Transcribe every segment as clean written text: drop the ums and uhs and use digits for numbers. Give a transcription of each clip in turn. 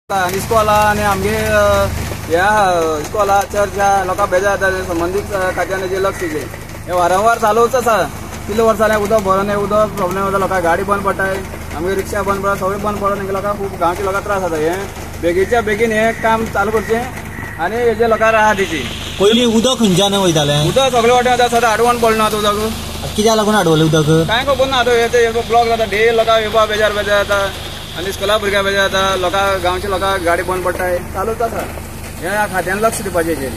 इस्कॉला आणि आमगे ह्या इस्कॉला चर्चा लोकांक बेजार जाता संबंधीत खात्याने जे लक्ष दिले हे वारंवार चालूच आसा. कितले वर्स जालें उदक भरून उदक प्रॉब्लेम जाता, लोकांक गाडी बंद पडटाय, आमगे रिक्षा बंद पडटा, सगळें बंद पडून हांगा लोकांक खूब गांवच्या लोकांक त्रास जाता. हे बेगीच्या बेगीन हे काम चालू करचें आनी हेजे लोकांक राहत दिवची. पयलीं उदक खंयच्यान वयतालें? उदक सगळे वाटेन वता, सदां आडवण पडना उदक. कित्याक लागून आडवलें उदक? कांय खबर ना. आतां ब्लॉक जाता, डेली लोकांक येवपा बेजार जाता आनी स्कुला भुरग्यां बेजार जाता, लोकांक गांवच्या लोकांक गाडी बंद पडटाय, चालूच आसा. ह्या खात्यान लक्ष दिवपाचें हेजेर.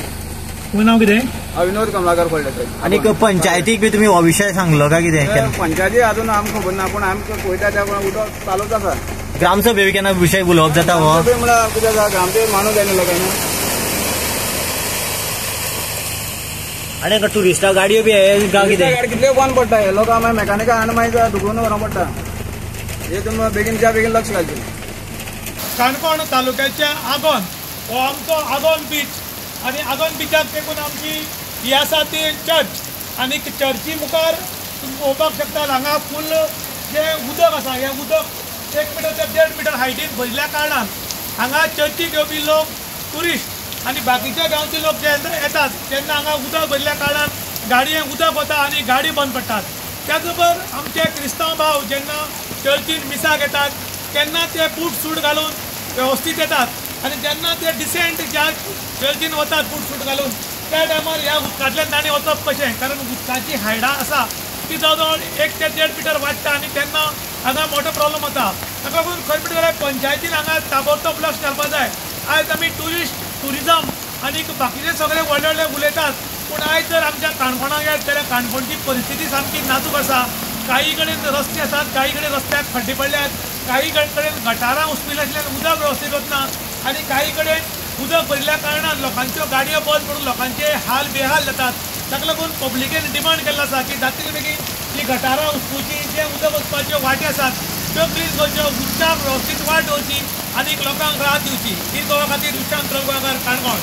तुजें नांव कितें? विनोद कमलाकर फळदेसाय. आनी पंचायतीक बी तुमी हो विशय सांगलो काय कितें? पंचायती अजून आमकां खबर ना, पूण आमकां पळयता त्या उदक चालूच आसा. ग्रामसभेक केन्ना विशय उलोवप जाता हो? म्हळ्यार कितें जाता, ग्रामसभेक माणूस जाय न्हू लोकांनी. आनी ट्युरिस्टां गाडयो बी हे गांव कितें? गाडी कितल्यो बंद पडटाय, लोकांक मागीर मेकॅनिका हाडून मागीर दुखोवन व्हरप पडटा. हे तुमी बेगीनच्या बेगीन लक्ष घालचें. काणकोण तालुक्याच्या आगोंद हो आमचो आगोंद बीच आनी आगोंद बिचाक तेकून आमची ही आसा ती चर्च. आनी चर्ची मुखार तुमी पळोवपाक शकता हांगा फूल जे उदक आसा हें उदक 1 मिटर ते 1.5 मिटर हायटीन भरल्या कारणान हांगा चर्चीक येवपी लोक, ट्युरिस्ट आनी बाकीच्या गांवचे लोक जे येतात तेन्ना हांगा उदक भरल्या कारणान गाडयेक उदक वता आनी गाडी बंद पडटात. त्याच बरोबर आमचे क्रिस्तांव भाव जेन्ना चर्चीन मिसाक येतात तेन्ना ते बूट सूट घालून वेवस्थीत येतात आनी जेन्ना ते डिसेंट ज्या चर्चीन वतात बूट सूट घालून त्या टायमार ह्या उदकांतल्यान ताणें वचप कशें, कारण उदकाची हायडां आसा ती जवळ जवळ 1 ते 1.5 मिटर वाडटा आनी तेन्ना हांगा मोठो प्रॉब्लेम जाता. ताका लागून खंय म्हणटा जाल्यार पंचायतीन हांगा ताबडतोब लक्ष घालपाक जाय. आयज आमी ट्युरिजम आनी बाकीचे सगळे व्हडले व्हडले उलयतात, पूण आयज जर आमच्या काणकोणाक येत जाल्यार काणकोणची परिस्थिती सामकी नाजूक आसा. काही कडेन रस्ते आसात, काही कडेन रस्त्याक खड्डे पडल्यात, काही कडेन गटारां उसपिल्ले आसल्यान उदक वेवस्थीत वचना आनी काही कडेन उदक भरिल्ल्या कारणान लोकांच्यो गाडयो बंद पडून लोकांचे हाल बेहाल जातात. ताका लागून पब्लिकेन डिमांड केल्लो आसा की जातले बेगीन ही गटारां उसपूची, जे उदक वचपाच्यो वाटे आसात त्यो क्लीन करच्यो, उदकाक वेवस्थीत वाट दवरची आनी लोकांक राहत दिवची. ही गोवा खातीर विशांत रघुनाथ काणकोण.